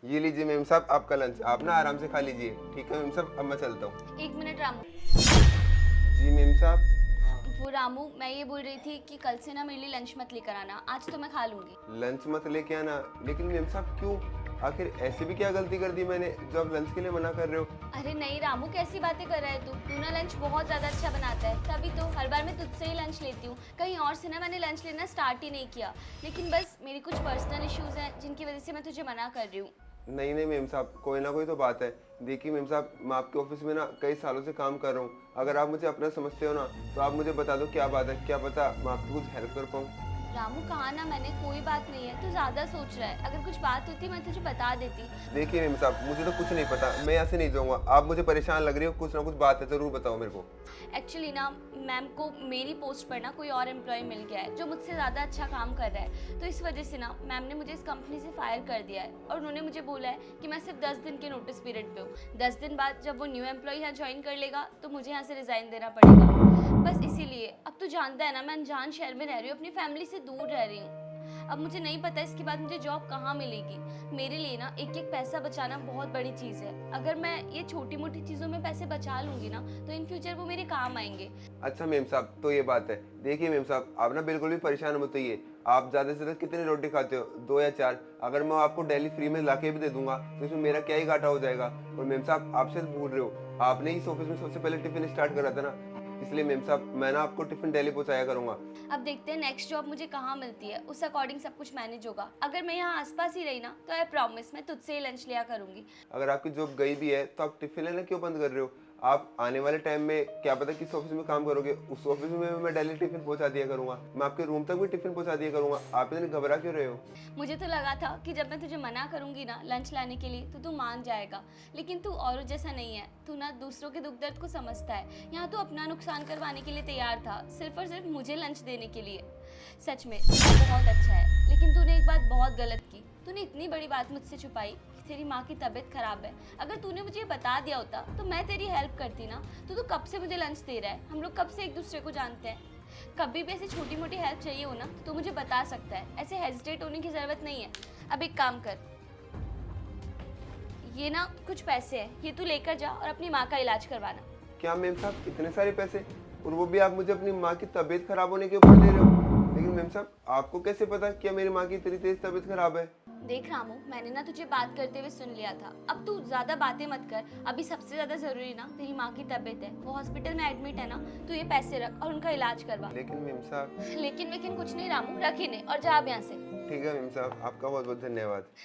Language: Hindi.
ये लीजिए मेम साहब आपका लंच, आप ना आराम से खा लीजिए। ठीक है मेम साहब, अब मैं चलता हूँ। एक मिनट रामू। जी मेम साहब। वो रामू, मैं ये बोल रही थी कि कल से ना मेरे लिए लंच मत लेकर आना, आज तो मैं खा लूंगी। लंच मत लेके आना? लेकिन मेम साहब क्यों? आखिर ऐसी भी क्या गलती कर दी मैंने जो आप लंच के लिए मना कर रहे हो? अरे नहीं रामू, कैसी बातें कर रहा है तू ना लंच बहुत ज़्यादा अच्छा बनाता है, तभी तो हर बार मैं तुझसे ही लंच लेती हूँ। कहीं और से ना मैंने लंच लेना स्टार्ट ही नहीं किया, लेकिन बस मेरी कुछ पर्सनल इश्यूज़ हैं जिनकी वजह से मैं तुझे मना कर रही हूँ। नहीं नहीं मेम साहब, कोई ना कोई तो बात है। देखिए मेम साहब, मैं आपके ऑफिस में ना कई सालों से काम कर रहा हूँ। अगर आप मुझे अपना समझते हो ना, तो आप मुझे बता दो क्या बात है, क्या पता मैं आपकी कुछ हेल्प कर पाऊँ। रामू कहा ना मैंने, कोई बात नहीं है, तू ज़्यादा सोच रहा है। अगर कुछ बात होती मैं तुझे बता देती। देखिए मेम साहब, मुझे तो कुछ नहीं पता, मैं यहाँ से नहीं जाऊँगा। आप मुझे परेशान लग रही हो, कुछ ना कुछ बात है, ज़रूर बताओ मेरे को। एक्चुअली ना मैम को मेरी पोस्ट पर ना कोई और एम्प्लॉय मिल गया है जो मुझसे ज़्यादा अच्छा काम कर रहा है, तो इस वजह से ना मैम ने मुझे इस कंपनी से फायर कर दिया है और उन्होंने मुझे बोला है कि मैं सिर्फ 10 दिन के नोटिस पीरियड पे हूँ। 10 दिन बाद जब वो न्यू एम्प्लॉय यहाँ ज्वाइन कर लेगा तो मुझे यहाँ से रिज़ाइन देना पड़ेगा। बस इसीलिए अब तो जानता है ना, मैं अनजान शहर में रह रही हूँ, अपनी फैमिली से दूर रह रही हूँ। अब मुझे नहीं पता इसके बाद मुझे जॉब कहाँ मिलेगी। मेरे लिए ना एक एक पैसा बचाना बहुत बड़ी चीज़ है। अगर मैं ये छोटी मोटी चीज़ों में पैसे बचा लूँगी ना, तो इन फ्यूचर वो मेरे काम आएंगे। अच्छा मेम साहब, तो ये बात है। देखिए मेम साहब, आप ना बिल्कुल भी परेशान मत होइए। आप ज़्यादा से ज़्यादा कितनी रोटी खाते हो, 2 या 4? अगर मैं आपको डेली फ्री में ला के भी दे दूंगा तो इसमें मेरा क्या ही घाटा हो जाएगा। और मेम साहब, आप शायद भूल रहे हो, आपने इस ऑफिस में सबसे पहले टिफिन स्टार्ट करा था ना, इसलिए मेम साहब मैं ना आपको टिफिन डेली पहुंचाया करूंगा। अब देखते हैं नेक्स्ट जॉब मुझे कहाँ मिलती है, उस अकॉर्डिंग सब कुछ मैनेज होगा। अगर मैं यहाँ आसपास ही रही ना, तो आई प्रॉमिस मैं तुझसे ही लंच लिया करूँगी। अगर आपकी जॉब गई भी है तो आप टिफिन लेना क्यों बंद कर रहे हो? आप आने वाले टाइम में क्या पता किस ऑफिस में काम करोगे, उस ऑफिस में भी मैं डेली टिफिन पहुंचा दिया करूंगा। मैं आपके रूम तक भी टिफिन पहुंचा दिया करूंगा। आप इतने घबरा क्यों रहे हो? मुझे तो लगा था कि जब मैं तुझे मना करूंगी ना लंच लाने के लिए तो तू मान जाएगा, लेकिन तू औरों जैसा नहीं है। तू ना दूसरों के दुख दर्द को समझता है। यहाँ तू अपना नुकसान करवाने के लिए तैयार था, सिर्फ और सिर्फ मुझे लंच देने के लिए। सच में तू बहुत अच्छा है, लेकिन तूने एक बात बहुत गलत की। तूने इतनी बड़ी बात मुझसे छुपाई कि तेरी माँ की तबीयत खराब है। अगर तूने मुझे ये बता दिया होता तो मैं तेरी हेल्प करती ना। तू तो कब से मुझे लंच दे रहा है, हम लोग कब से एक दूसरे को जानते हैं। कभी भी ऐसी छोटी मोटी हेल्प चाहिए हो ना तो तू मुझे बता सकता है, ऐसे हेजिटेट होने की ज़रूरत नहीं है। अब एक काम कर, ये ना कुछ पैसे हैं, ये तू लेकर जा और अपनी माँ का इलाज करवाना। क्या मेम साहब, इतने सारे पैसे? और वो भी आप मुझे अपनी माँ की तबीयत खराब होने के ऊपर दे रहे हो? लेकिन मेम साहब, आपको कैसे पता कि मेरी माँ की इतनी तेज तबीयत खराब है? देख रामू, मैंने ना तुझे बात करते हुए सुन लिया था। अब तू ज़्यादा बातें मत कर। अभी सबसे ज़्यादा ज़रूरी ना तेरी माँ की तबीयत है, वो हॉस्पिटल में एडमिट है ना। तू ये पैसे रख और उनका इलाज करवा। लेकिन मेम साहब। लेकिन वेकिन कुछ नहीं रामू, रख इन्हें और जा अब यहाँ से। ठीक है मेम साहब, आपका बहुत बहुत धन्यवाद।